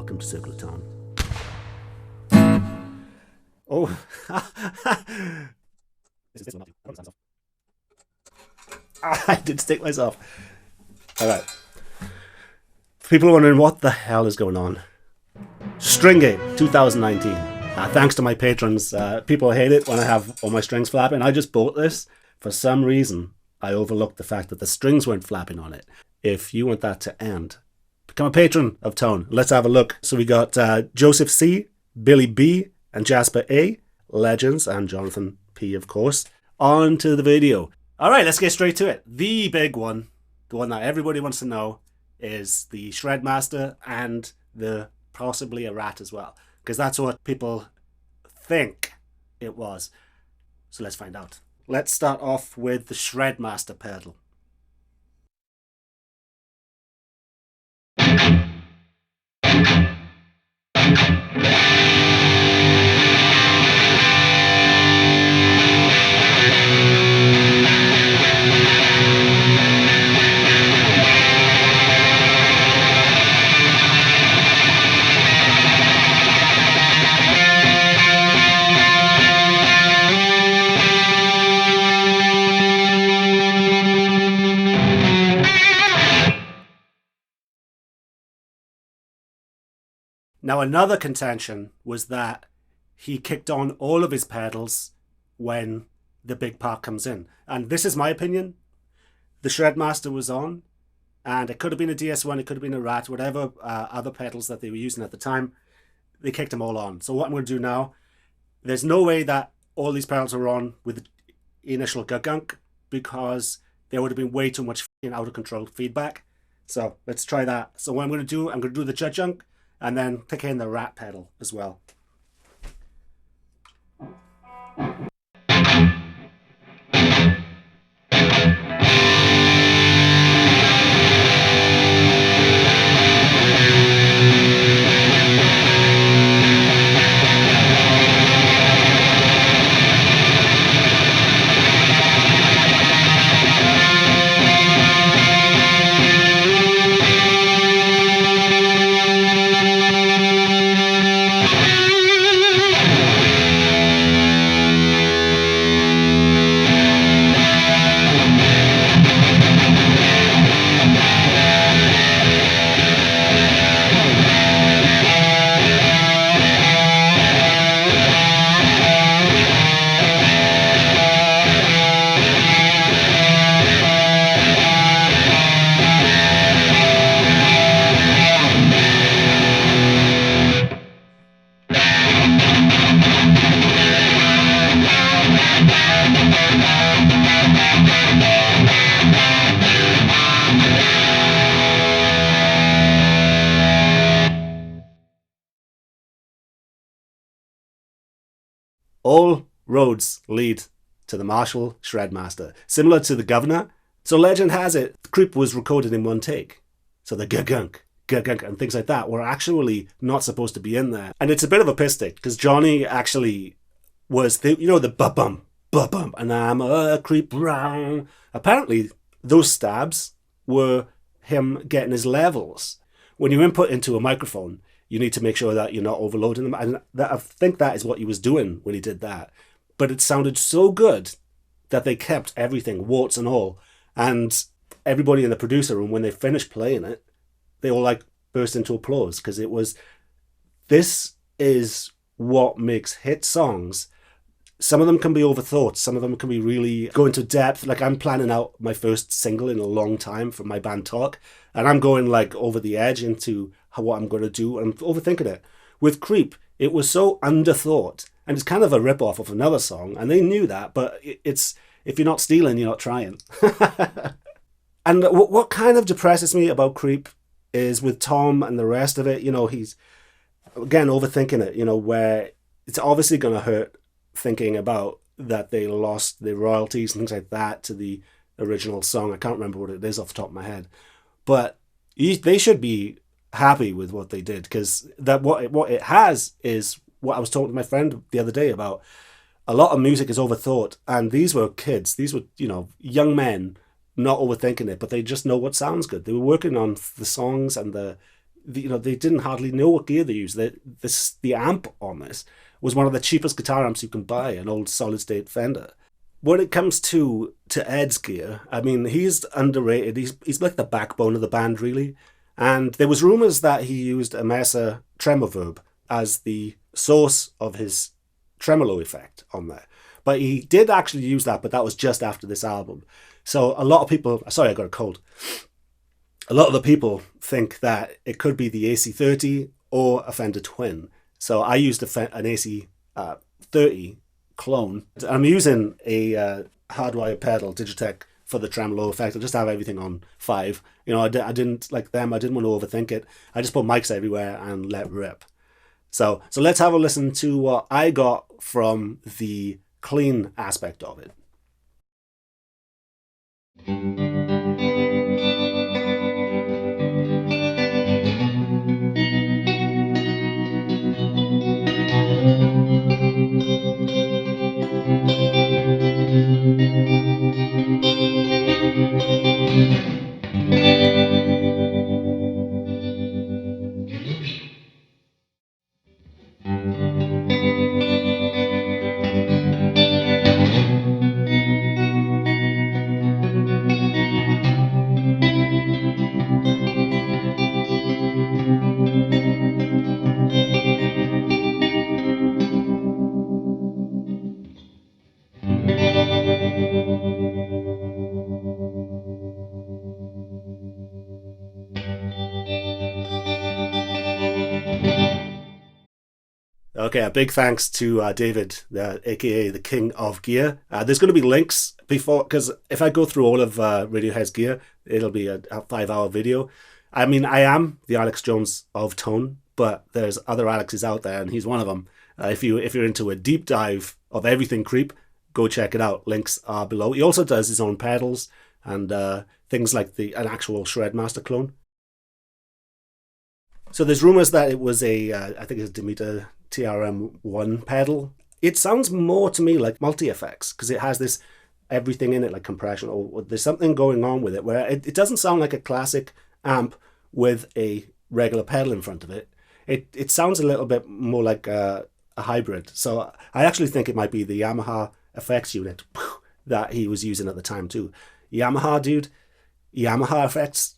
welcome to Circle of Tone. Oh, I did stick myself. All right. People are wondering what the hell is going on. String Game 2019. Thanks to my patrons. People hate it when I have all my strings flapping. I just bought this. For some reason, I overlooked the fact that the strings weren't flapping on it. If you want that to end, become a patron of Tone. Let's have a look. So we got Joseph C, Billy B, and Jasper A, legends, and Jonathan P, of course. On to the video. All right, let's get straight to it. The big one, the one that everybody wants to know, is the Shredmaster and the possibly a rat as well, because that's what people think it was. So let's find out. Let's start off with the Shredmaster pedal. Now, another contention was that he kicked on all of his pedals when the big part comes in. And this is my opinion. The Shredmaster was on, and it could have been a DS1, it could have been a Rat, whatever other pedals that they were using at the time. They kicked them all on. So what I'm going to do now, there's no way that all these pedals are on with the initial gunk, because there would have been way too much out of control feedback. So let's try that. So what I'm going to do, I'm going to do the junk, and then pick in the Rat pedal as well. All roads lead to the Marshall Shredmaster. Similar to the Governor, so legend has it, Creep was recorded in one take. So the gunk, and things like that were actually not supposed to be in there. And it's a bit of a piss stick, because Johnny actually was, the ba-bum, and I'm a creep round. Apparently, those stabs were him getting his levels. When you input into a microphone, you need to make sure that you're not overloading them. And I think that is what he was doing when he did that. But it sounded so good that they kept everything, warts and all. And everybody in the producer room, when they finished playing it, they all burst into applause, because this is what makes hit songs. Some of them can be overthought. Some of them can be really go into depth. Like, I'm planning out my first single in a long time from my band Talk, and I'm going over the edge into what I'm going to do, and I'm overthinking it. With Creep, it was so underthought, and it's kind of a rip-off of another song, and they knew that, but it's, if you're not stealing, you're not trying. And what kind of depresses me about Creep is with Tom and the rest of it, he's, again, overthinking it, where it's obviously going to hurt thinking about that they lost the royalties and things like that to the original song. I can't remember what it is off the top of my head, but they should be happy with what they did, because that what it has is what I was talking to my friend the other day about. A lot of music is overthought, and these were kids, these were young men, not overthinking it, but they just know what sounds good. They were working on the songs and the they didn't hardly know what gear they used. The amp on this was one of the cheapest guitar amps you can buy, an old solid state Fender. When it comes to Ed's gear, I mean, he's underrated. He's like the backbone of the band, really. And there was rumors that he used a Mesa Tremoverb as the source of his tremolo effect on there. But he did actually use that, but that was just after this album. So a lot of people, sorry, I got a cold. A lot of the people think that it could be the AC30 or a Fender Twin. So I used an AC30 clone. I'm using a hardwired pedal, Digitech, for the tremolo effect. I just have everything on 5. I didn't like them. I didn't want to overthink it. I just put mics everywhere and let rip. So let's have a listen to what I got from the clean aspect of it. Okay, a big thanks to David, aka the King of Gear. There's going to be links before, because if I go through all of Radiohead's gear, it'll be a 5-hour video. I mean, I am the Alex Jones of tone, but there's other Alexes out there, and he's one of them. If you're into a deep dive of everything Creep, go check it out. Links are below. He also does his own pedals and things like an actual Shredmaster clone. So there's rumors that it was I think it's a Demeter TRM1 pedal. It sounds more to me like multi-effects because it has this everything in it, like compression, or there's something going on with it where it doesn't sound like a classic amp with a regular pedal in front of it. It sounds a little bit more like a hybrid. So I actually think it might be the Yamaha effects unit that he was using at the time too. Yamaha effects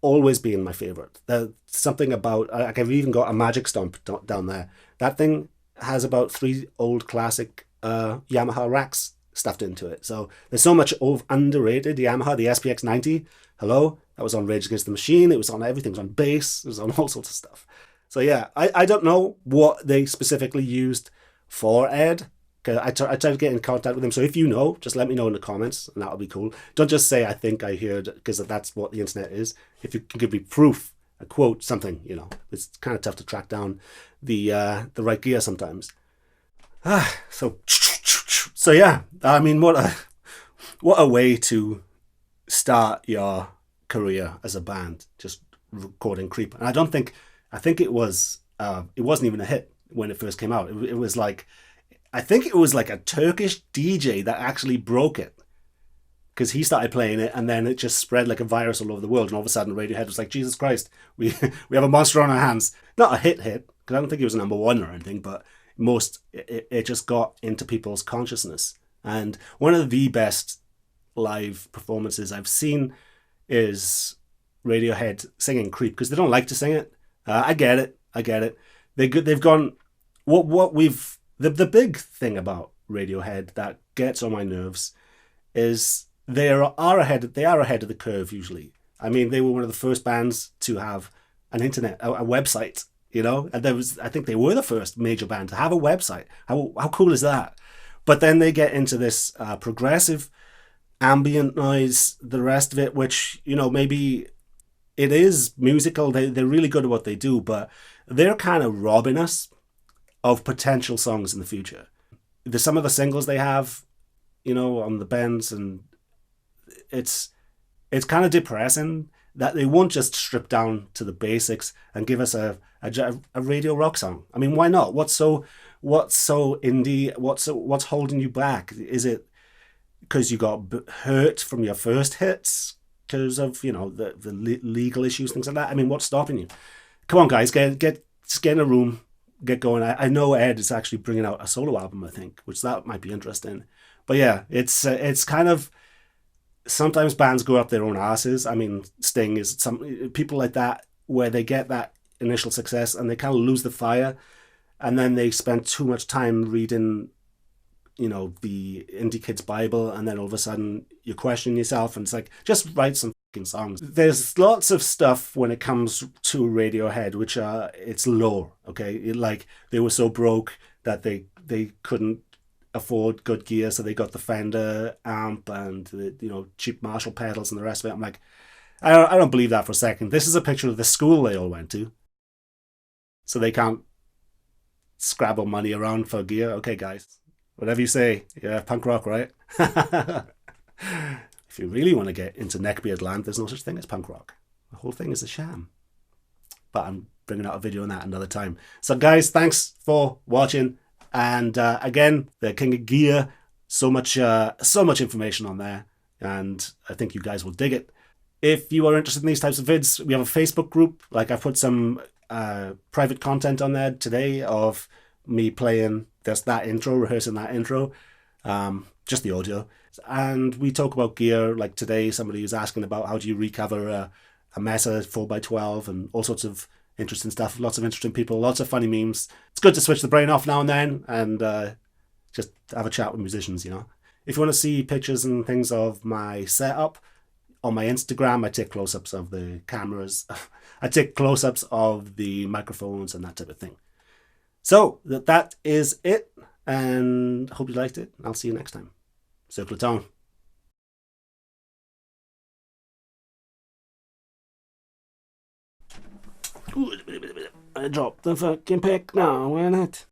always been my favorite. There's something about, like, I've even got a Magic Stomp down there. That thing has about 3 old classic Yamaha racks stuffed into it. So there's so much underrated Yamaha. The SPX 90, hello, that was on Rage Against the Machine. It was on everything. It was on bass. It was on all sorts of stuff. So yeah, I don't know what they specifically used for Ed. I tried to get in contact with him. So if you know, just let me know in the comments, and that'll be cool. Don't just say I think I heard, because that's what the internet is. If you can give me proof, a quote, something, it's kind of tough to track down the right gear sometimes. So yeah, I mean, what a way to start your career as a band, just recording Creep. And I think it wasn't even a hit when it first came out. It was like, I think it was like a Turkish DJ that actually broke it, because he started playing it and then it just spread like a virus all over the world, and all of a sudden Radiohead was like, Jesus Christ, we have a monster on our hands. Not a hit, because I don't think it was a number 1 or anything, but it just got into people's consciousness. And one of the best live performances I've seen is Radiohead singing Creep, because they don't like to sing it. I get it. They've gone, the big thing about Radiohead that gets on my nerves is they are ahead of the curve usually. I mean, they were one of the first bands to have an internet, a website, and I think they were the first major band to have a website. How cool is that? But then they get into this progressive ambient noise, the rest of it, which, maybe it is musical. They're really good at what they do, but they're kind of robbing us of potential songs in the future. There's some of the singles they have, on the bends, and it's kind of depressing that they won't just strip down to the basics and give us a radio rock song. I mean, why not? What's so indie? What's holding you back? Is it because you got hurt from your first hits because of the legal issues, things like that? I mean, what's stopping you? Come on, guys, just get in a room, get going. I know Ed is actually bringing out a solo album, I think, which that might be interesting. But yeah, it's kind of sometimes bands go up their own asses. I mean, Sting is some people like that where they get that initial success and they kind of lose the fire, and then they spend too much time reading, the indie kids Bible, and then all of a sudden you question yourself, and it's like, just write some fucking songs. There's lots of stuff when it comes to Radiohead which it's low. Okay, like they were so broke that they couldn't afford good gear, so they got the Fender amp and the cheap Marshall pedals and the rest of it. I'm like, I don't believe that for a second. This is a picture of the school they all went to, so they can't scrabble money around for gear. Okay, guys, whatever you say. Yeah, punk rock, right? If you really want to get into neckbeard land, there's no such thing as punk rock. The whole thing is a sham. But I'm bringing out a video on that another time. So guys, thanks for watching. And again, the King of Gear, so much information on there, and I think you guys will dig it. If you are interested in these types of vids, we have a Facebook group. Like, I've put some private content on there today of me playing that intro, rehearsing that intro, just the audio. And we talk about gear. Like today, somebody was asking about how do you recover a Mesa 4x12 and all sorts of interesting stuff. Lots of interesting people, lots of funny memes. It's good to switch the brain off now and then and just have a chat with musicians, If you want to see pictures and things of my setup, on my Instagram, I take close-ups of the cameras. I take close-ups of the microphones and that type of thing. So that is it, and hope you liked it. I'll see you next time. Circle of Tone. I dropped the fucking pick now, innit?